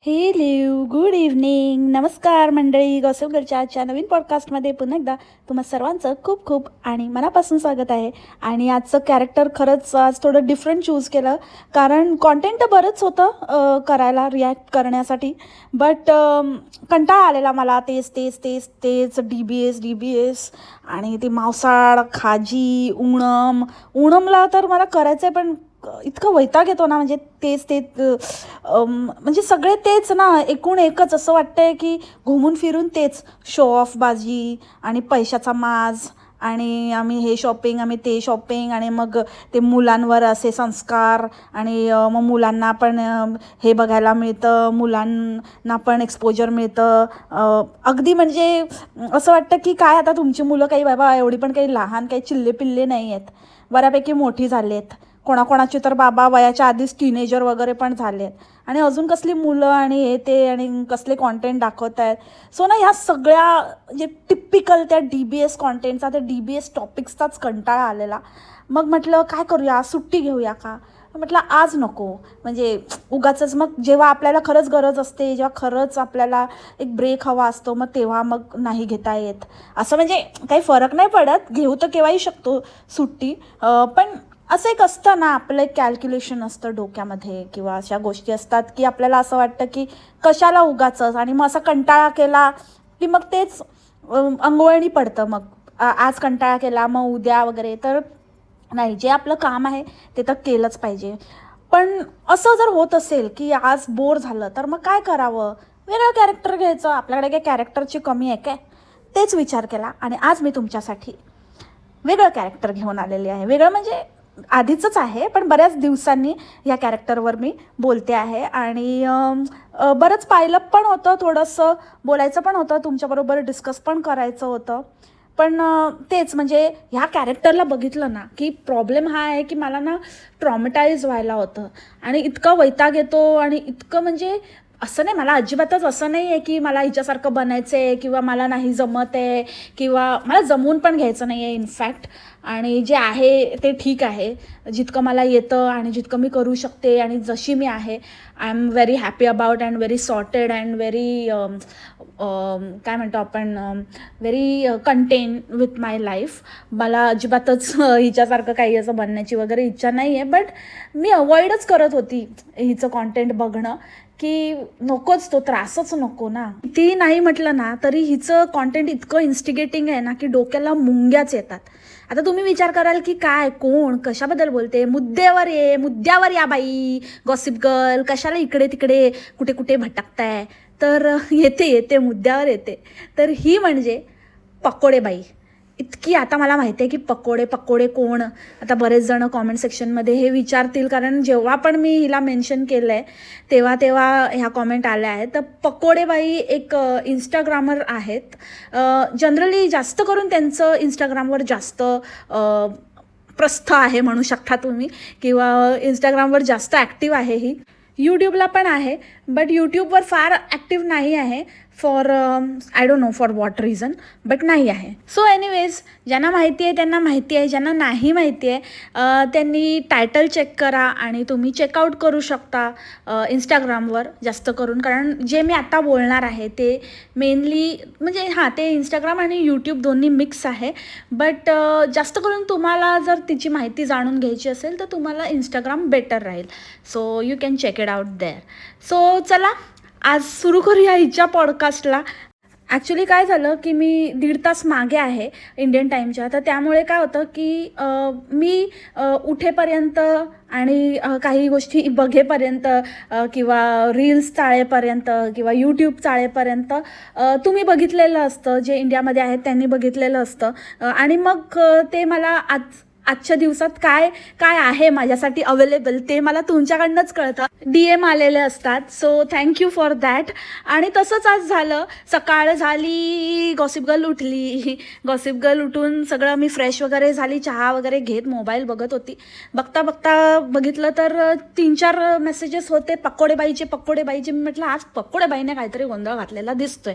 Hello, good evening. नमस्कार मंडळी. Gossip गर्लच्या आजच्या नवीन पॉडकास्टमध्ये पुन्हा एकदा तुम्हा सर्वांचं खूप खूप आणि मनापासून स्वागत आहे. आणि आजचं कॅरेक्टर खरंच आज थोडं डिफरंट चूज केलं, कारण कॉन्टेंट तर बरंच होतं करायला, रिॲक्ट करण्यासाठी. बट कंटाळा आलेला मला तेच तेच तेच तेच डी बी एस आणि ते मावसाळ खाजी ओणमला तर मला करायचं आहे, पण इतकं वैताग येतो ना, म्हणजे तेच तेच म्हणजे सगळे तेच ना, एकूण एकच असं वाटतंय की घुमून फिरून तेच शो ऑफ बाजी आणि पैशाचा माज आणि आम्ही हे शॉपिंग, आम्ही ते शॉपिंग, आणि मग ते मुलांवर असे संस्कार, आणि मग मुलांना पण हे बघायला मिळतं, मुलांना पण एक्सपोजर मिळतं. अगदी म्हणजे असं वाटतं की काय आता तुमची मुलं काही बाबा एवढी पण काही लहान काही चिल्ले पिल्ले नाही आहेत, बऱ्यापैकी मोठी झाली आहेत. कोणाकोणाची तर बाबा वयाच्या आधीच टीनेजर वगैरे पण झाले आहेत, आणि अजून कसली मुलं आणि हे ते आणि कसले कॉन्टेंट दाखवत आहेत. सो ना, ह्या सगळ्या जे टिपिकल त्या DBS कॉन्टेंटचा, त्या DBS टॉपिक्सचाच कंटाळा आलेला. मग म्हटलं काय करूया, सुट्टी घेऊया का. म्हटलं आज नको, म्हणजे उगाचच मग जेव्हा आपल्याला खरंच गरज असते, जेव्हा खरंच आपल्याला एक ब्रेक हवा असतो, मग तेव्हा मग नाही घेता येत. असं म्हणजे काही फरक नाही पडत, घेऊ तर केव्हाही शकतो सुट्टी. पण असं एक असतं ना, आपलं एक कॅल्क्युलेशन असतं डोक्यामध्ये, किंवा अशा गोष्टी असतात की आपल्याला असं वाटतं की कशाला उगाचच, आणि मग असा कंटाळा केला की मग तेच अंगवळणी पडतं. मग आज कंटाळा केला, मग उद्या वगैरे, तर नाही, जे आपलं काम आहे ते तर केलंच पाहिजे. पण असं जर होत असेल की आज बोर झालं, तर मग काय करावं, वेगळं कॅरेक्टर घ्यायचं. आपल्याकडे काय कॅरेक्टरची कमी आहे काय, तेच विचार केला, आणि आज मी तुमच्यासाठी वेगळं कॅरेक्टर घेऊन आलेली आहे. वेगळं म्हणजे आधीचंच आहे, पण बऱ्याच दिवसांनी या कॅरेक्टरवर मी बोलते आहे. आणि बरंच पाहिलं पण होतं, थोडंसं बोलायचं पण होतं, तुमच्याबरोबर डिस्कस पण करायचं होतं. पण तेच म्हणजे ह्या कॅरेक्टरला बघितलं ना, की प्रॉब्लेम हा आहे की मला ना ट्रॉमेटाईज व्हायला होतं, आणि इतका वैताग येतो, आणि इतकं म्हणजे असं नाही, मला अजिबातच असं नाही आहे की मला हिच्यासारखं बनायचं आहे, किंवा मला नाही जमत आहे, किंवा मला जमवून पण घ्यायचं नाही आहे इनफॅक्ट. आणि जे आहे ते ठीक आहे, जितकं मला येतं आणि जितकं मी करू शकते, आणि जशी मी आहे, I am very happy about and very sorted and very काय म्हणतो आपण, very content with my life. मला अजिबातच हिच्यासारखं काही असं बनण्याची वगैरे इच्छा नाही आहे. बट मी अवॉइडच करत होती हिचं कॉन्टेंट बघणं, की नकोच, तो त्रासच नको ना. ती नाही म्हटलं ना तरी हिचं कॉन्टेंट इतकं इन्स्टिगेटिंग आहे ना, की डोक्याला मुंग्याच येतात. आता तुम्ही विचार कराल की काय, कोण, कशाबद्दल बोलते, मुद्द्यावर या बाई, गॉसिप गर्ल, कशाला इकडे तिकडे कुठे कुठे भटकताय. तर येते येते मुद्द्यावर येते. तर ही म्हणजे पकोडे बाई. इतकी, आता मला माहिती आहे की पकोडे पकोडे कोण, आता बरेच जण कॉमेंट सेक्शनमध्ये हे विचारतील, कारण जेव्हा पण मी हिला मेन्शन केलं आहे तेव्हा तेव्हा ह्या कॉमेंट आल्या आहेत. तर पकोडेबाई एक इंस्टाग्रामर आहेत. जनरली जास्त करून त्यांचं इंस्टाग्रामवर जास्त प्रस्थ आहे म्हणू शकता तुम्ही, किंवा इंस्टाग्रामवर जास्त ॲक्टिव्ह आहे ही. यूट्यूबला पण आहे, बट यूट्यूबवर फार ॲक्टिव्ह नाही आहे, for I don't know for what reason, but नाही आहे. सो एनिवेज, ज्यांना माहिती आहे त्यांना माहिती आहे, ज्यांना नाही माहिती आहे त्यांनी टायटल चेक करा, आणि तुम्ही चेकआउट करू शकता इंस्टाग्रामवर जास्त करून. कारण जे मी आत्ता बोलणार आहे ते मेनली म्हणजे हां, ते इंस्टाग्राम आणि यूट्यूब दोन्ही मिक्स आहे. बट जास्त करून तुम्हाला जर तिची माहिती जाणून घ्यायची असेल तर तुम्हाला इंस्टाग्राम बेटर राहील. So you can check it out there. So चला, आज सुरू करूया हिच्या पॉडकास्टला. ॲक्च्युली काय झालं की मी 1.5 तास मागे आहे इंडियन टाईमच्या, तर त्यामुळे काय होतं की मी उठेपर्यंत आणि काही गोष्टी बघेपर्यंत, किंवा रील्स चाळेपर्यंत, किंवा यूट्यूब चाळेपर्यंत तुम्ही बघितलेलं असतं, जे इंडियामध्ये आहेत त्यांनी बघितलेलं असतं. आणि मग ते मला आजच्या दिवसात काय काय आहे माझ्यासाठी अवेलेबल ते मला तुमच्याकडनंच कळतं, DM आलेले असतात. So thank you for that. आणि तसंच आज झालं, सकाळ झाली, गॉसिप गर्ल उठली, गॉसिप गर्ल उठून सगळं मी फ्रेश वगैरे झाली, चहा वगैरे घेत मोबाईल बघत होती. बघता बघता बघितलं तर 3-4 मेसेजेस होते पकोडेबाईचे. मी म्हटलं आज पकोडेबाईने काहीतरी गोंधळ घातलेला दिसतोय,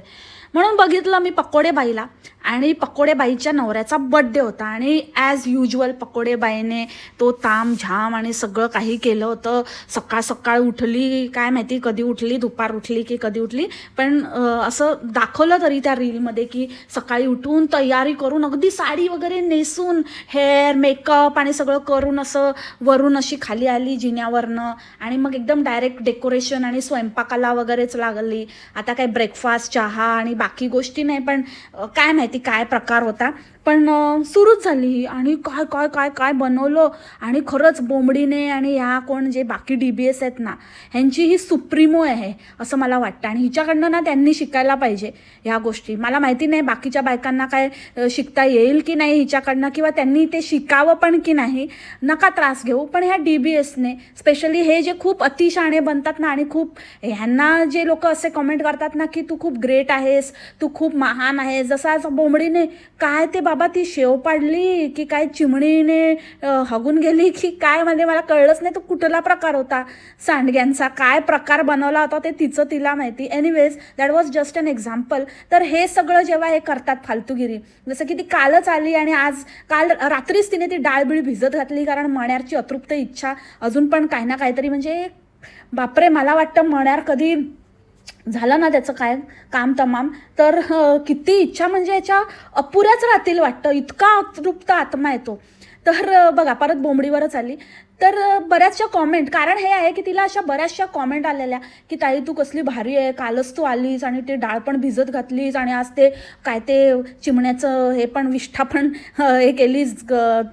म्हणून बघितलं मी पकोडेबाईला. आणि पकोडेबाईच्या नवऱ्याचा बड्डे होता, आणि ॲज युज्युअल पकोडे बाईने तो ताम झाम आणि सगळं काही केलं होतं. सकाळ सकाळ उठली, काय माहिती कधी उठली, दुपार उठली की कधी उठली, पण असं दाखवलं तरी त्या रीलमध्ये की सकाळी उठून तयारी करून अगदी साडी वगैरे नेसून हेअर मेकअप आणि सगळं करून असं वरून अशी खाली आली जिन्यावरनं आणि मग एकदम डायरेक्ट डेकोरेशन आणि स्वयंपाकाला वगैरेच लागली. आता काय ब्रेकफास्ट चहा आणि बाकी गोष्टी नाही, पण काय माहिती काय प्रकार होता, पण सुरूच झाली. आणि काय काय काय काय बनवलं. आणि खरंच बोंबडीने आणि ह्या कोण जे बाकी DBS आहेत ना, ह्यांची ही सुप्रीमो आहे असं मला वाटतं. आणि हिच्याकडनं ना त्यांनी शिकायला पाहिजे ह्या गोष्टी. मला माहिती नाही बाकीच्या बायकांना काय शिकता येईल की नाही हिच्याकडनं, किंवा त्यांनी ते शिकावं पण की नाही, नका त्रास घेऊ. पण ह्या DBSने स्पेशली हे जे खूप अतिशहाणे बनतात ना, आणि खूप ह्यांना जे लोक असे कमेंट करतात ना की तू खूप ग्रेट आहेस, तू खूप महान आहेस, जसं आज बोंबडीने काय ते बाबा ती शेव पाडली की काय चिमणीने हगून गेली की काय, म्हणजे मला कळलंच नाही तो कुठला प्रकार होता सांडग्यांचा, काय प्रकार बनवला होता ते तिचं तिला माहिती. Anyways that was just an example. तर हे सगळं जेव्हा हे करतात फालतूगिरी, जसं की ती कालच आली आणि काल रात्रीच तिने ती डाळबिळ भिजत घातली, कारण मण्यारची अतृप्त इच्छा अजून पण काही ना काहीतरी, म्हणजे बापरे, मला वाटतं मण्यार कधी झालं ना त्याचं काय काम तमाम, तर किती इच्छा म्हणजे याच्या अपुऱ्याच राहतील वाटतं, इतका अतृप्त आत्मा येतो. तर बघा परत बोंबडीवरच आली. तर बऱ्याचशा कॉमेंट, कारण हे आहे की तिला अशा बऱ्याचशा कॉमेंट आलेल्या की ताई तू कसली भारी आहे, कालच तू आलीस आणि ते डाळ पण भिजत घातलीस आणि आज ते काय ते चिमण्याचं हे पण विष्ठा पण हे केलीस,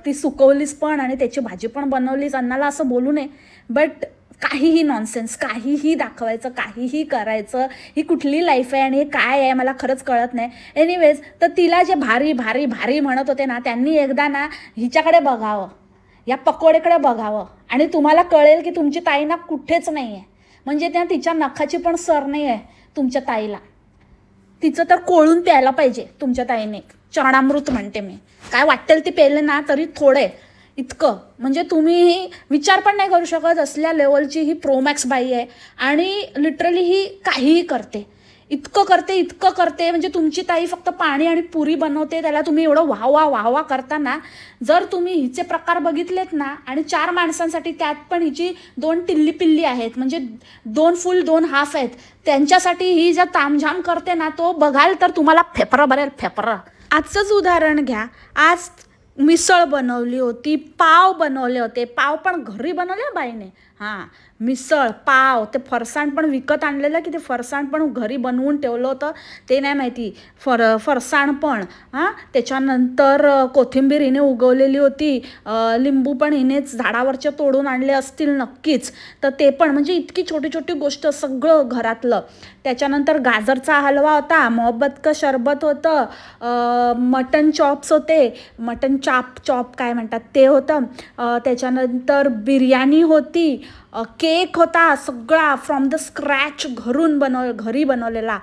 ती सुकवलीस पण आणि त्याची भाजी पण बनवलीस, अन्नाला असं बोलू नये. बट काहीही नॉनसेन्स, काहीही दाखवायचं, काहीही करायचं, ही कुठली लाईफ आहे आणि हे काय आहे मला खरंच कळत नाही. एनिवेज, तर तिला जे भारी भारी भारी म्हणत होते ना, त्यांनी एकदा ना हिच्याकडे बघावं, या पकोडेकडे बघावं, आणि तुम्हाला कळेल की तुमची ताई ना कुठेच नाही आहे. म्हणजे त्या तिच्या नखाची पण सर नाही आहे तुमच्या ताईला. तिचं तर कोळून प्यायला पाहिजे तुमच्या ताईने, चरणामृत म्हणते मी. काय वाटेल ती पेले ना तरी थोडे, इतकं म्हणजे तुम्ही विचार पण नाही करू शकत. असल्या लेवलची ही प्रोमॅक्स बाई आहे आणि लिटरली ही काहीही करते, इतकं करते. म्हणजे तुमची ताई फक्त पाणी आणि पुरी बनवते, त्याला तुम्ही एवढं वाहवा करताना जर तुम्ही हिचे प्रकार बघितलेत ना, आणि 4 माणसांसाठी, त्यात पण हिची 2 टिल्ली पिल्ली आहेत, म्हणजे 2 फुल 2 हाफ आहेत, त्यांच्यासाठी ही जर तामझाम करते ना, तो बघाल तर तुम्हाला फेफरं भरेल, फेफरं. आजचंच उदाहरण घ्या. आज मिसळ बनवली होती, पाव बनवले होते, पाव पण घरी बनवले बाईने. हां, मिसळ, पाव, ते फरसाण पण विकत आणलेलं की ते फरसाण पण घरी बनवून ठेवलं होतं ते नाही माहिती. फरसाण पण, त्याच्यानंतर कोथिंबीर हिने उगवलेली होती, लिंबू पण हिनेच झाडावरच्या तोडून आणले असतील नक्कीच, तर ते पण, म्हणजे इतकी छोटी छोटी गोष्ट सगळं घरातलं. त्याच्यानंतर गाजरचा हलवा होता, मोहब्बत का शरबत होतं, मटन चॉप्स होते, मटन चॉप काय म्हणतात ते होतं, त्याच्यानंतर बिर्याणी होती, केक होता सगळा फ्रॉम द स्क्रॅच, घरी बनवलेला.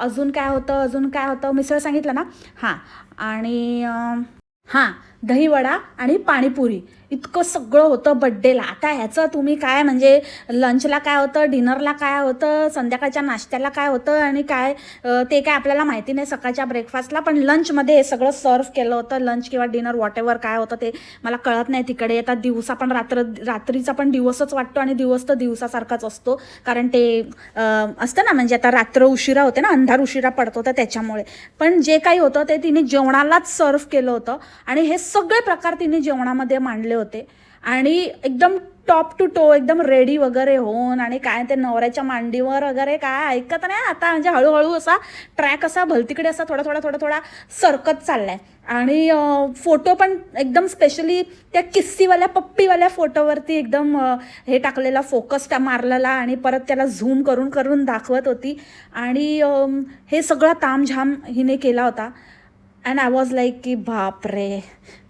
अजून काय होतं, मिसळ सांगितलं ना. हां, आणि दहीवडा आणि पाणीपुरी, इतकं सगळं होतं बड्डेला. आता ह्याचं तुम्ही काय, म्हणजे लंचला काय होतं, डिनरला काय होतं, संध्याकाळच्या नाश्त्याला काय होतं, आणि काय ते काय आपल्याला माहिती नाही सकाळच्या ब्रेकफास्टला, पण लंचमध्ये हे सगळं सर्व केलं होतं. लंच किंवा डिनर व्हॉटेवर काय होतं ते मला कळत नाही तिकडे. येतात दिवसा पण रात्रीचा पण दिवसच वाटतो, आणि दिवस तर दिवसासारखाच असतो, कारण ते असतं ना, म्हणजे आता रात्र उशिरा होते ना, अंधार उशिरा पडतो, तर त्याच्यामुळे. पण जे काही होतं ते तिने जेवणालाच सर्व केलं होतं, आणि हे सगळे प्रकार तिने जेवणामध्ये मांडले होते. आणि एकदम टॉप टू टो एकदम रेडी वगैरे होऊन, आणि काय ते नवऱ्याच्या मांडीवर वगैरे काय ऐकत नाही आता, म्हणजे हळूहळू असा ट्रॅक असा भलतीकडे असा थोडा सरकत चाललाय. आणि फोटो पण एकदम स्पेशली त्या किस्सीवाल्या पप्पीवाल्या फोटोवरती एकदम हे टाकलेला, फोकस मारलेला, आणि परत त्याला झूम करून दाखवत होती. आणि हे सगळा तामझाम हिने केला होता. अँड आय वॉज लाईक की बापरे,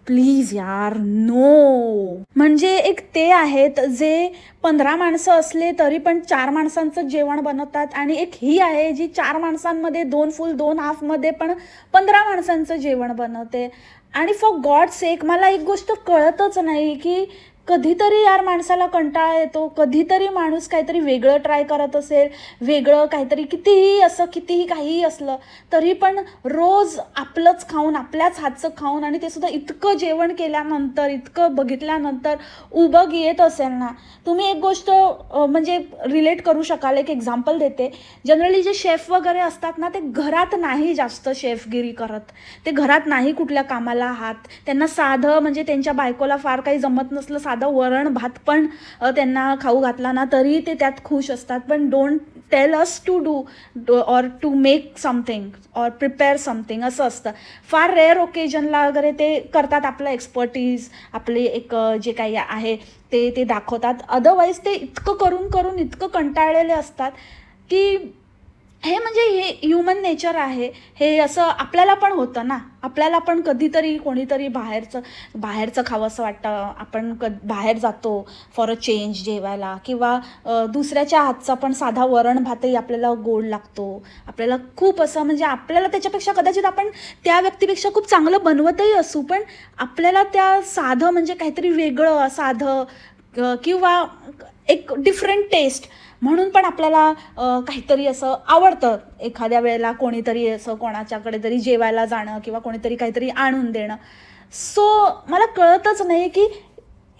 प्लीज यार, नो. म्हणजे एक ते आहेत जे 15 माणसं असले तरी पण 4 माणसांचं जेवण बनवतात, आणि एक ही आहे जी 4 माणसांमध्ये 2 फुल 2 हाफमध्ये पण 15 माणसांचं जेवण बनवते. आणि फॉर गॉड सेक, मला एक गोष्ट कळतच नाही की कधीतरी यार माणसाला कंटाळा येतो, कधीतरी माणूस काहीतरी वेगळं ट्राय करत असेल, वेगळं काहीतरी कितीही काहीही असलं तरी पण रोज आपलंच खाऊन, आपल्याच हातचं खाऊन आणि ते सुद्धा इतकं जेवण केल्यानंतर, इतकं बघितल्यानंतर उबग येत असेल ना. तुम्ही एक गोष्ट म्हणजे रिलेट करू शकाल, एक एक्झाम्पल देते. जनरली जे शेफ वगैरे असतात ना, ते घरात नाही जास्त शेफगिरी करत. ते घरात नाही कुठल्या कामाला हात. त्यांना साधं म्हणजे त्यांच्या बायकोला फार काही जमत नसलं, साधं वरण भात पण त्यांना खाऊ घातला ना तरी ते त्यात खुश असतात. पण don't tell us to do or to make something or prepare something असं असतं. फार रेअर ओकेजनला वगैरे ते करतात, आपलं एक्सपर्टीज, आपले एक जे काही आहे ते दाखवतात. अदरवाईज ते इतकं करून करून इतकं कंटाळलेले असतात की हे म्हणजे हे ह्युमन नेचर आहे. हे असं आपल्याला पण होतं ना, आपल्याला पण कधीतरी कोणीतरी बाहेरचं खावं असं वाटतं. आपण बाहेर जातो फॉर अ चेंज जेवायला, किंवा दुसऱ्याच्या हातचा पण साधा वरण भातही आपल्याला गोड लागतो. आपल्याला खूप असं म्हणजे आपल्याला त्याच्यापेक्षा कदाचित आपण त्या व्यक्तीपेक्षा खूप चांगलं बनवतही असू, पण आपल्याला त्या साधं म्हणजे काहीतरी वेगळं साधं किंवा एक डिफरंट टेस्ट म्हणून पण आपल्याला काहीतरी असं आवडतं. एखाद्या वेळेला कोणीतरी असं कोणाच्याकडे तरी जेवायला जाणं किंवा कोणीतरी काहीतरी आणून देणं. सो मला कळतच नाही की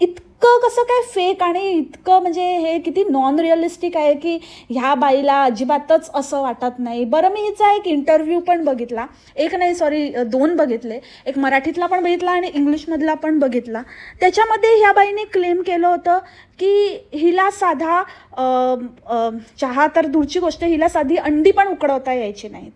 इतकं कसं काय फेक आणि इतकं म्हणजे हे किती नॉन रिअलिस्टिक आहे की ह्या बाईला अजिबातच असं वाटत नाही. बरं, मी हिचा एक इंटरव्ह्यू पण बघितला, एक नाही सॉरी 2 बघितले. एक मराठीतला पण बघितला आणि इंग्लिशमधला पण बघितला. त्याच्यामध्ये ह्या बाईने क्लेम केलं होतं की हिला साधा चहा तर दूरची गोष्ट, हिला साधी अंडी पण उकडवता यायची नाहीत.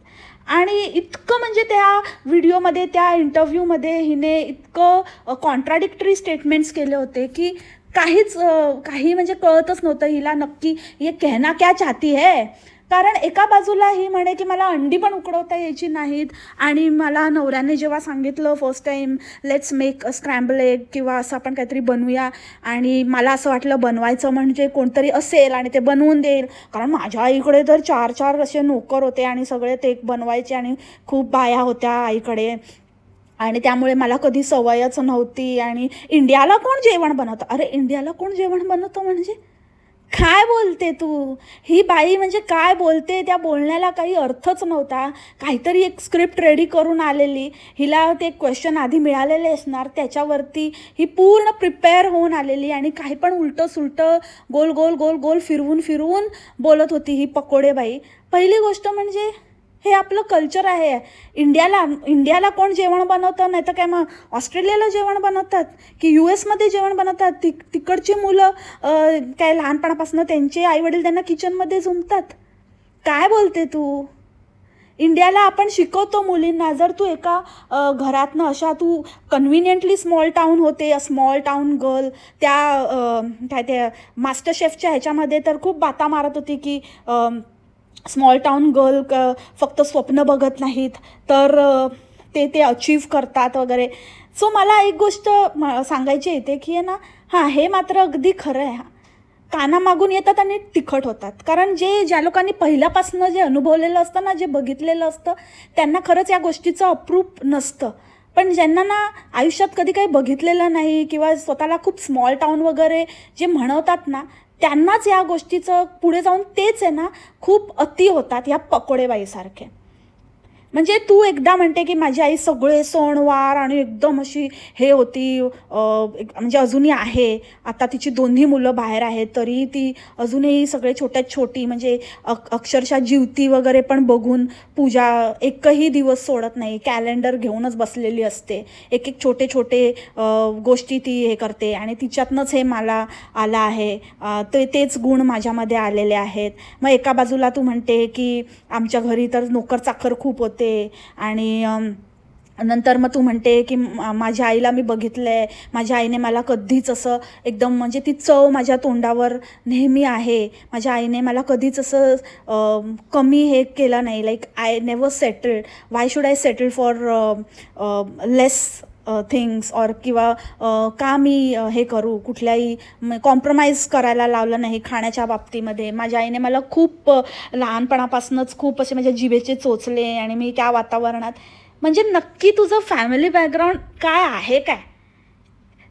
आणि इतकं म्हणजे त्या व्हिडिओमध्ये, त्या इंटरव्ह्यूमध्ये हिने इतकं कॉन्ट्राडिक्टरी स्टेटमेंट्स केले होते की काही म्हणजे कळतच नव्हतं हिला नक्की ये कहना क्या चाहती है. कारण एका बाजूला ही म्हणे की मला अंडी पण उकडवता यायची नाहीत, आणि मला नवऱ्याने जेव्हा सांगितलं first time let's make a स्क्रॅम्बल egg किंवा असं आपण काहीतरी बनवूया, आणि मला असं वाटलं बनवायचं म्हणजे कोणतरी असेल आणि ते बनवून देईल. कारण माझ्या आईकडे तर 4 असे नोकर होते आणि सगळे ते बनवायचे आणि खूप बाया होत्या आईकडे, आणि त्यामुळे मला कधी सवयच नव्हती. आणि इंडियाला कोण जेवण बनवतं? अरे इंडियाला कोण जेवण बनवतं म्हणजे काय बोलते तू? ही बाई म्हणजे काय बोलते, त्या बोलण्याला काही अर्थच नव्हता. काहीतरी एक स्क्रिप्ट रेडी करून आलेली, हिला ते क्वेश्चन आधी मिळालेले असणार, त्याच्यावरती ही पूर्ण प्रिपेअर होऊन आलेली आणि काही पण उलटं सुलटं गोल गोल गोल गोल फिरवून फिरवून बोलत होती ही पकोडे बाई. पहिली गोष्ट म्हणजे हे आपलं कल्चर आहे. इंडियाला कोण जेवण बनवतं? नाही तर काय मग ऑस्ट्रेलियाला जेवण बनवतात की US मध्ये जेवण बनवतात? तिकडची मुलं काय लहानपणापासून त्यांचे आईवडील त्यांना किचनमध्ये झुंबतात? काय बोलते तू? इंडियाला आपण शिकवतो मुलींना. जर तू एका घरातनं अशा तू कन्व्हिनियंटली स्मॉल टाऊन होते, अ स्मॉल टाऊन गर्ल, त्या काय ते मास्टर शेफच्या ह्याच्यामध्ये तर खूप बाता मारत होती की स्मॉल टाऊन गर्ल फक्त स्वप्न बघत नाहीत तर ते अचीव्ह करतात वगैरे. सो मला एक गोष्ट सांगायची येते की आहे ना, हां हे मात्र अगदी खरं आहे. कानामागून येतात आणि तिखट होतात. कारण ज्या लोकांनी पहिल्यापासून जे अनुभवलेलं असतं ना, जे बघितलेलं असतं, त्यांना खरंच या गोष्टीचं अप्रूप नसतं. पण ज्यांना ना आयुष्यात कधी काही बघितलेलं नाही किंवा स्वतःला खूप स्मॉल टाऊन वगैरे जे म्हणवतात ना, त्यांनाच या गोष्टीचं पुढे जाऊन तेच आहे ना खूप अति होतात ह्या पकोडेबाईसारखे. म्हणजे तू एकदा म्हणते की माझी आई सगळे सणवार आणि एकदम अशी हे होती, म्हणजे अजूनही आहे. आता तिची 2ही मुलं बाहेर आहेत तरी ती अजूनही सगळे छोट्यात छोटी म्हणजे अक्षरशः जीवती वगैरे पण बघून पूजा एकही दिवस सोडत नाही. कॅलेंडर घेऊनच बसलेली असते. एक छोटे छोटे गोष्टी ती हे करते आणि तिच्यातनंच हे मला आलं आहे. तेच गुण माझ्यामध्ये आलेले आहेत. मग एका बाजूला तू म्हणते की आमच्या घरी तर नोकर चाकर खूप होते, आणि नंतर मग तू म्हणते की माझ्या आईला मी बघितलं आहे, माझ्या आईने मला कधीच असं एकदम म्हणजे ती चव माझ्या तोंडावर नेहमी आहे. माझ्या आईने मला कधीच असं कमी हे केलं नाही. Like I never settled. Why should I settle for less things or किंवा का मी हे करू, कुठल्याही कॉम्प्रोमाइज करायला लावलं नाही खाण्याच्या बाबतीमध्ये. माझ्या आईने मला खूप लहानपणापासूनच खूप असे माझ्या जिभेचे चोचले आणि मी त्या वातावरणात. म्हणजे नक्की तुझं फॅमिली बॅकग्राऊंड काय आहे काय?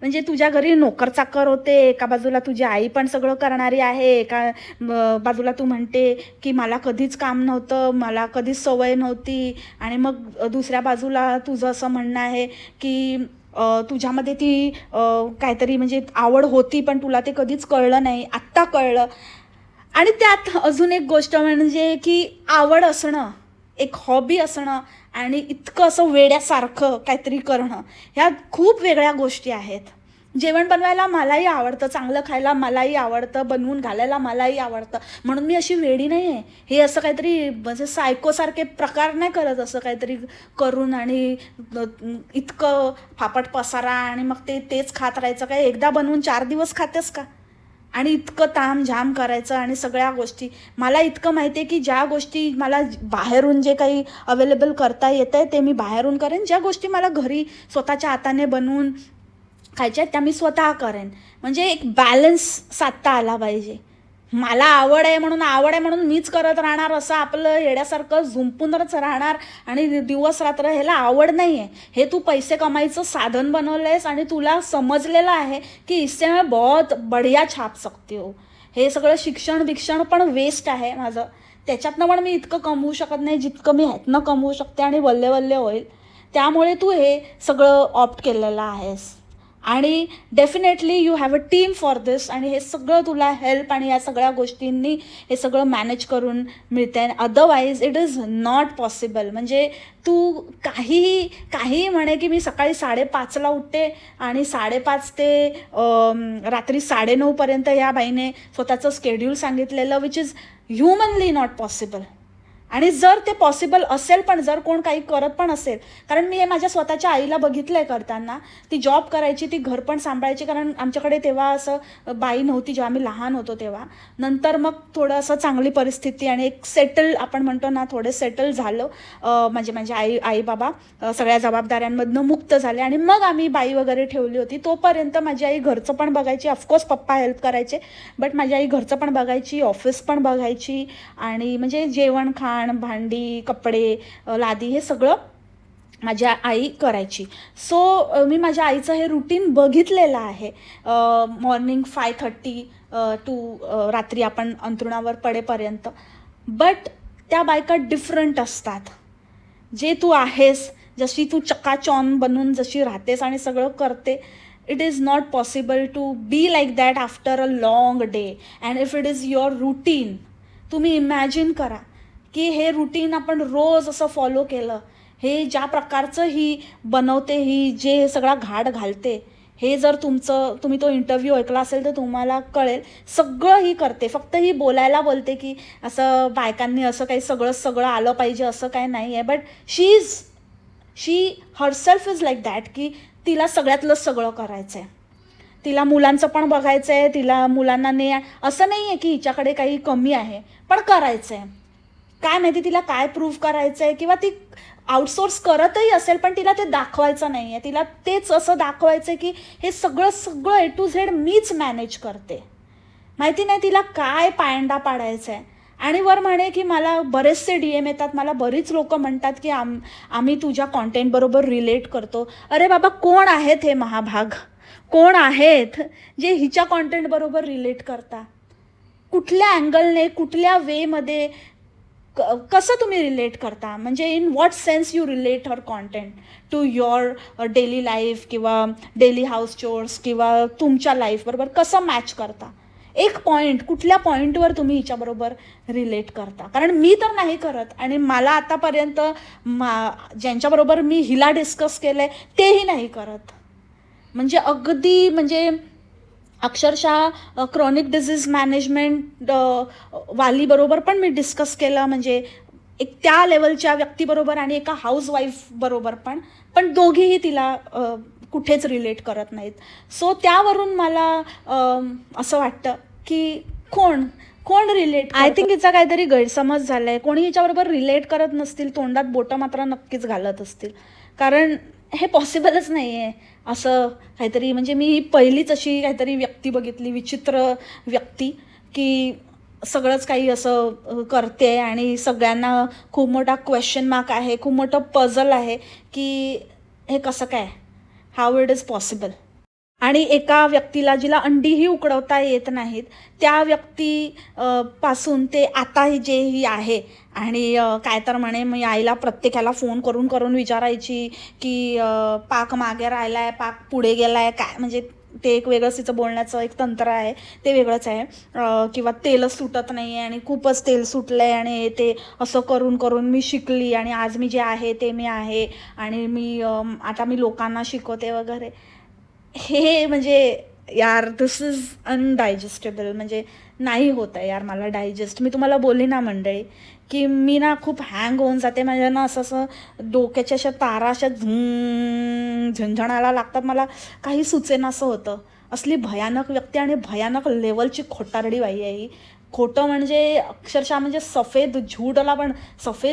म्हणजे तुझ्या घरी नोकर चाकर होते, एका बाजूला तुझी आई पण सगळं करणारी आहे, एका बाजूला तू म्हणते की मला कधीच काम नव्हतं, मला कधीच सवय नव्हती, आणि मग दुसऱ्या बाजूला तुझं असं म्हणणं आहे की तुझ्यामध्ये ती काहीतरी म्हणजे आवड होती पण तुला ते कधीच कळलं नाही, आत्ता कळलं. आणि त्यात अजून एक गोष्ट म्हणजे की आवड असणं, एक हॉबी असणं आणि इतकं असं वेड्यासारखं काहीतरी करणं, ह्या खूप वेगळ्या गोष्टी आहेत. जेवण बनवायला मलाही आवडतं, चांगलं खायला मलाही आवडतं, बनवून घालायला मलाही आवडतं, म्हणून मी अशी वेडी नाही आहे. हे असं काहीतरी म्हणजे सायकोसारखे प्रकार नाही करत, असं काहीतरी करून आणि इतकं फापट पसारा आणि मग तेच खात राहायचं. काय एकदा बनवून 4 दिवस खातेस का? आणि इतकं तामझाम करायचं आणि सगळ्या गोष्टी. मला इतकं माहिती आहे की ज्या गोष्टी मला बाहेरून जे काही अवेलेबल करता येतं आहे ते मी बाहेरून करेन, ज्या गोष्टी मला घरी स्वतःच्या हाताने बनवून खायच्या त्या मी स्वतः करेन. म्हणजे एक बॅलन्स साधता आला पाहिजे. मला आवड आहे म्हणून मीच करत राहणार, असं आपलं येड्यासारखं झुंपूनच राहणार आणि दिवस रात्र, ह्याला आवड नाही आहे. हे तू पैसे कमाईचं साधन बनवलं आहेस आणि तुला समजलेलं आहे की इससे मैं बहुत बढिया छाप सकती हो. हे सगळं शिक्षण पण वेस्ट आहे माझं. त्याच्यातनं पण मी इतकं कमवू शकत नाही जितकं मी ह्यातनं कमवू शकते आणि वल्ले वल्ले होईल. त्यामुळे तू हे सगळं ऑप्ट केलेलं आहेस आणि definitely you have a team for this, आणि हे सगळं तुला हेल्प आणि या सगळ्या गोष्टींनी हे सगळं मॅनेज करून मिळते आहे. Otherwise it is not possible. म्हणजे तू काहीही म्हणे की मी सकाळी 5:30ला उठते आणि 5:30 ते रात्री 9:30पर्यंत या बाईने स्वतःचं स्केड्यूल सांगितलेलं, which is humanly not possible. आणि जर ते पॉसिबल असेल पण, जर कोण काही करत पण असेल, कारण मी हे माझ्या स्वतःच्या आईला बघितलं आहे करताना. ती जॉब करायची, ती घर पण सांभाळायची, कारण आमच्याकडे तेव्हा असं बाई नव्हती जेव्हा आम्ही लहान होतो तेव्हा. नंतर मग थोडं असं चांगली परिस्थिती आणि एक सेटल आपण म्हणतो ना, थोडे सेटल झालं. म्हणजे माझे आई बाबा सगळ्या जबाबदाऱ्यांमधनं मुक्त झाले आणि मग आम्ही बाई वगैरे ठेवली होती. तोपर्यंत माझी आई घरचं पण बघायची, ऑफकोर्स पप्पा हेल्प करायचे, बट माझी आई घरचं पण बघायची, ऑफिस पण बघायची, आणि म्हणजे जेवण खाण, भांडी, कपडे, लादी, हे सगळं माझ्या आई करायची. सो मी माझ्या आईचं हे रुटीन बघितलेलं आहे. मॉर्निंग 5:30 टू रात्री आपण अंथरुणावर पडेपर्यंत. बट त्या बायका डिफरंट असतात. जे तू आहेस, जशी तू चकाचौंध बनून जशी राहतेस आणि सगळं करते, it is not possible to be like that after a long day. And if it is your routine, तुम्ही इमॅजिन करा की हे रुटीन आपण रोज असं फॉलो केलं, हे ज्या प्रकारचं ही बनवते, ही जे सगळा घाट घालते, हे जर तुम्ही तो इंटरव्ह्यू ऐकला असेल तर तुम्हाला कळेल. सगळं ही करते, फक्त ही बोलायला बोलते की असं बायकांनी असं काही सगळं आलं पाहिजे असं काही नाही आहे. But she herself is like that की तिला सगळ्यातलं सगळं करायचं आहे. तिला मुलांचं पण बघायचं आहे, तिला मुलांना असं नाही आहे की हिच्याकडे काही कमी आहे, पण करायचं आहे. काय माहिती तिला काय प्रूव्ह करायचं आहे, किंवा ती आउटसोर्स करतही असेल पण तिला ते दाखवायचं नाही आहे. तिला तेच असं दाखवायचं आहे की हे सगळं A to Z मीच मॅनेज करते. माहिती नाही तिला काय पायंडा पाडायचा आहे. आणि वर म्हणे की मला बरेचसे DM येतात, मला बरीच लोक म्हणतात की आम्ही तुझ्या कॉन्टेंटबरोबर रिलेट करतो. अरे बाबा, कोण आहेत हे महाभाग? कोण आहेत जे हिच्या कॉन्टेंटबरोबर रिलेट करता? कुठल्या अँगलने, कुठल्या वेमध्ये, कसं तुम्ही रिलेट करता? म्हणजे in what sense you relate her content to your daily life किंवा डेली हाऊस चोर्स किंवा तुमच्या लाईफबरोबर कसं मॅच करता? एक पॉईंट, कुठल्या पॉईंटवर तुम्ही हिच्याबरोबर रिलेट करता? कारण मी तर नाही करत, आणि मला आतापर्यंत ज्यांच्याबरोबर मी हिला डिस्कस केलं आहे तेही नाही करत. म्हणजे अगदी म्हणजे अक्षरशः क्रॉनिक डिझीज मॅनेजमेंट वालीबरोबर पण मी डिस्कस केलं, म्हणजे एक त्या लेवलच्या व्यक्तीबरोबर आणि एका हाऊसवाईफ बरोबर पण दोघीही तिला कुठेच रिलेट करत नाहीत. सो त्यावरून मला असं वाटतं की कोण रिलेट, आय थिंक हिचा काहीतरी गैरसमज झाला आहे. कोणी हिच्याबरोबर रिलेट करत नसतील, तोंडात बोटं मात्र नक्कीच घालत असतील, कारण हे पॉसिबलच नाही आहे असं काहीतरी. म्हणजे मी पहिलीच अशी काहीतरी व्यक्ती बघितली, विचित्र व्यक्ती, की सगळंच काही असं करते आणि सगळ्यांना खूप मोठा क्वेश्चन मार्क आहे, खूप मोठं पझल आहे की हे कसं काय, हाऊ इट इज पॉसिबल. आणि एका व्यक्तीला जिला अंडीही उकडवता येत नाहीत त्या व्यक्ती पासून ते आता जेही आहे. आणि काय तर म्हणे मी आईला प्रत्येकाला फोन करून करून विचारायची की पाक मागे राहिला आहे, पाक पुढे गेला आहे, काय म्हणजे ते एक वेगळंच तिचं बोलण्याचं एक तंत्र आहे, ते वेगळंच आहे. किंवा तेलच सुटत नाही आहे आणि खूपच तेल सुटलं आहे आणि ते असं करून करून मी शिकली आणि आज मी जे आहे ते मी आहे आणि आता मी लोकांना शिकवते वगैरे. हे म्हणजे यार दिस इज अनडायजेस्टेबल, म्हणजे नाही होत आहे यार मला डायजेस्ट. मी तुम्हाला बोलली ना मंडळी की मी ना खूप हँग होऊन जाते. माझ्या ना असं असं डोक्याच्या अशा तारा अशा झणझणायला लागतात, मला काही सुचेनासं होतं. असली भयानक व्यक्ती आणि भयानक लेवलची खोटारडी बाई आहे ही. खोटं म्हणजे अक्षरशः म्हणजे सफेद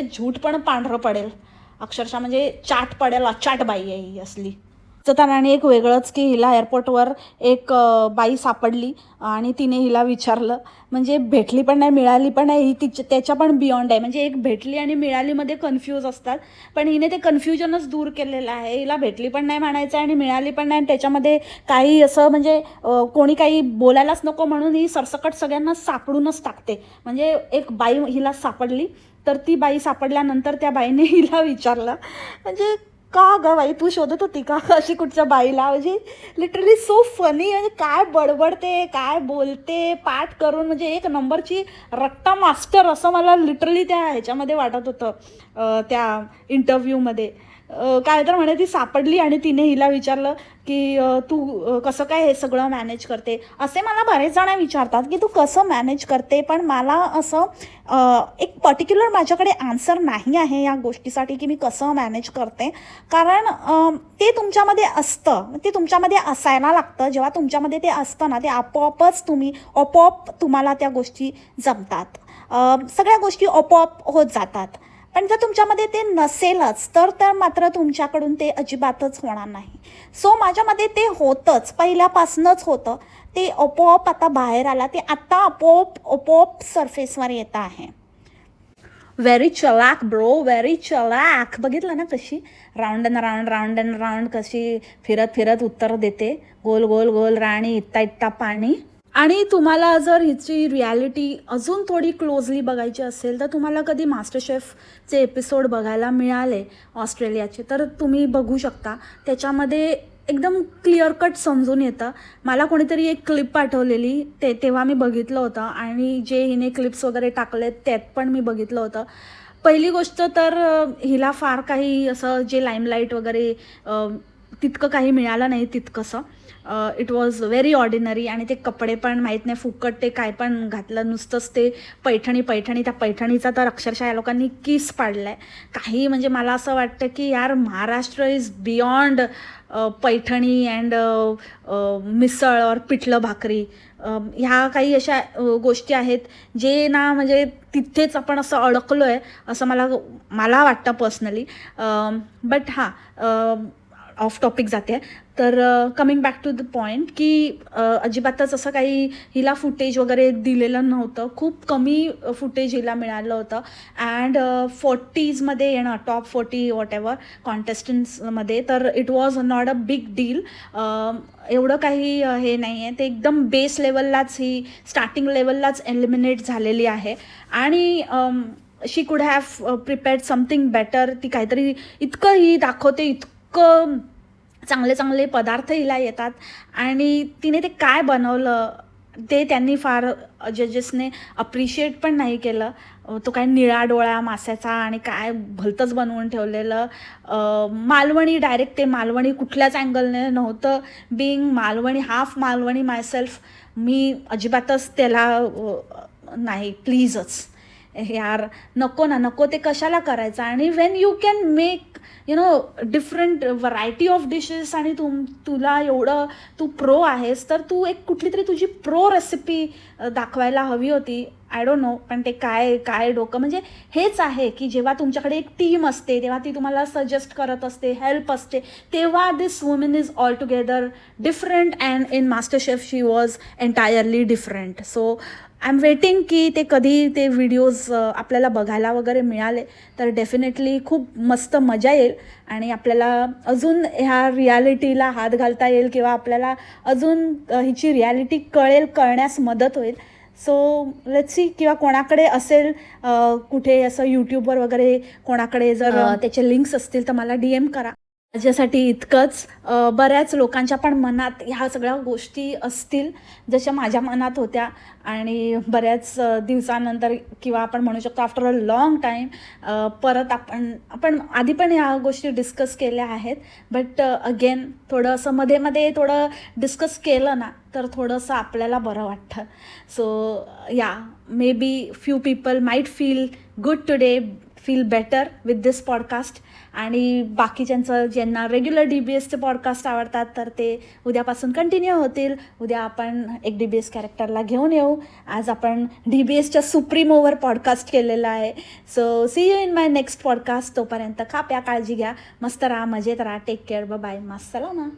झूट पण पांढरं पडेल अक्षरशः, म्हणजे चाट पडेल अचाट बाई आहे ही असली. आणि एक वेगळंच की हिला एअरपोर्टवर एक बाई सापडली आणि तिने हिला विचारलं, म्हणजे भेटली पण नाही मिळाली पण नाही, ही त्याच्या पण बियॉन्ड आहे. म्हणजे एक भेटली आणि मिळालीमध्ये कन्फ्यूज असतात, पण हिने ते कन्फ्युजनच दूर केलेलं आहे. हिला भेटली पण नाही म्हणायचं आणि मिळाली पण नाही, आणि त्याच्यामध्ये काही असं म्हणजे कोणी काही बोलायलाच नको म्हणून ही सरसकट सगळ्यांना सापडूनच टाकते. म्हणजे एक बाई हिला सापडली, तर ती बाई सापडल्यानंतर त्या बाईने हिला विचारलं, म्हणजे का ग बाई तू शोधत होती का अशी कुठच्या बाईला? म्हणजे लिटरली सो फनी, म्हणजे काय बडबडते काय बोलते पाठ करून, म्हणजे एक नंबरची रट्टा मास्टर असं मला लिटरली त्या ह्याच्यामध्ये वाटत होतं त्या इंटरव्ह्यूमध्ये. काय तर म्हणे ती सापडली आणि तिने हिला विचारलं की तू कसं काय हे सगळं मॅनेज करते. असे मला बरेच जण विचारतात की तू कसं मॅनेज करते, पण मला असं एक पर्टिक्युलर माझ्याकडे आन्सर नाही आहे या गोष्टीसाठी की मी कसं मॅनेज करते. कारण ते तुमच्यामध्ये असतं, ते तुमच्यामध्ये असायला लागतं. जेव्हा तुमच्यामध्ये ते असतं ना, ते आपोआपच तुम्हाला त्या गोष्टी जमतात. सगळ्या गोष्टी आपोआप होत जातात. पण जर तुमच्यामध्ये ते नसेलच तर मात्र तुमच्याकडून ते अजिबातच होणार नाही. सो माझ्यामध्ये ते होतंच, पहिल्यापासूनच होतं. ते आपोआप आता बाहेर आला, ते आत्ता आपोआप सरफेसवर येतं आहे. व्हेरी चलाक ब्रो, व्हेरी चलाक. बघितलं ना कशी राऊंड अँड राऊंड कशी फिरत फिरत उत्तर देते. गोल गोल गोल राणी इत्ता पाणी. आणि तुम्हाला जर हिची रिॲलिटी अजून थोडी क्लोजली बघायची असेल तर तुम्हाला कधी मास्टर शेफचे एपिसोड बघायला मिळाले ऑस्ट्रेलियाचे तर तुम्ही बघू शकता. त्याच्यामध्ये एकदम क्लिअर कट समजून येतं. मला कोणीतरी एक क्लिप पाठवलेली तेव्हा मी बघितलं होतं, आणि जे हिने क्लिप्स वगैरे टाकलेत त्यात पण मी बघितलं होतं. पहिली गोष्ट तर हिला फार काही असं जे लाईमलाईट वगैरे तितकं काही मिळालं नाही तितकंसं. It was very ordinary. आणि ते कपडे पण माहीत नाही फुकट ते काय पण घातलं, नुसतंच ते पैठणी त्या पैठणीचा तर अक्षरशः या लोकांनी किस पाडला आहे काही. म्हणजे मला असं वाटतं की यार Maharashtra is beyond Paithani and misal और पिठलं भाकरी. ह्या काही अशा गोष्टी आहेत जे ना म्हणजे तिथेच आपण असं अडकलो आहे असं मला वाटतं पर्सनली. बट हां, ऑफ टॉपिक जाते. तर coming back to the point की अजिबातच असं काही हिला फुटेज वगैरे दिलेलं नव्हतं. खूप कमी फुटेज हिला मिळालं होतं. अँड 40sमध्ये येणं, टॉप 40 वॉट एव्हर कॉन्टेस्टंट्समध्ये, तर it was not a big deal. एवढं काही हे नाही आहे. ते एकदम बेस लेवललाच ही स्टार्टिंग लेवललाच एलिमिनेट झालेली आहे. आणि शी कुड हॅव प्रिपेअर्ड समथिंग बेटर. ती काहीतरी इतकं ही दाखवते, इतकं चांगले पदार्थ हिला येतात, आणि तिने ते काय बनवलं ते त्यांनी फार जजेसने अप्रिशिएट पण नाही केलं. तो काय निळा डोळा मास्याचा आणि काय भलतंच बनवून ठेवलेलं. मालवणी डायरेक्ट, ते मालवणी कुठल्याच अँगलने नव्हतं. Being Malvani, half Malvani myself, मी अजिबातच त्याला नाही, प्लीजच यार नको ते कशाला करायचं. आणि Wien you can make different variety of dishes, आणि तुला एवढं तू प्रो आहेस तर तू एक कुठली तरी तुझी प्रो रेसिपी दाखवायला हवी होती. आय डोंट नो, पण ते काय डोकं. म्हणजे हेच आहे की जेव्हा तुमच्याकडे एक टीम असते तेव्हा ती तुम्हाला सजेस्ट करत असते, हेल्प असते, तेव्हा this woman is all together different. And in MasterChef she was entirely different. So I am waiting की ते कधी ते व्हिडिओज आपल्याला बघायला वगैरे मिळाले तर डेफिनेटली खूप मस्त मजा येईल आणि आपल्याला अजून ह्या रियालिटीला हात घालता येईल किंवा आपल्याला अजून हिची रियालिटी कळण्यास मदत होईल. सो लेट्स सी, किंवा कोणाकडे असेल कुठे असं यूट्यूबवर वगैरे कोणाकडे जर त्याचे लिंक्स असतील तर मला DM करा. माझ्यासाठी इतकंच. बऱ्याच लोकांच्या पण मनात ह्या सगळ्या गोष्टी असतील जशा माझ्या मनात होत्या आणि बऱ्याच दिवसानंतर किंवा आपण म्हणू शकतो आफ्टर अ लाँग टाईम परत आपण आधी पण ह्या गोष्टी डिस्कस केल्या आहेत. बट अगेन थोडं असं मध्ये मध्ये थोडं डिस्कस केलं ना तर थोडंसं आपल्याला बरं वाटतं. So yeah, maybe few people might feel good today, feel better with this podcast. आणि बाकीच्यांचं ज्यांना रेग्युलर DBSचे पॉडकास्ट आवडतात तर ते उद्यापासून कंटिन्यू होतील. उद्या आपण एक DBS कॅरेक्टरला घेऊन येऊ. आज आपण DBSच्या सुप्रीमोवर पॉडकास्ट केलेला आहे. So see you in my next podcast. तोपर्यंत खा प्या, काळजी घ्या, मस्त राहा, मजेत राहा, टेक केअर, बाय, मास्सलामा.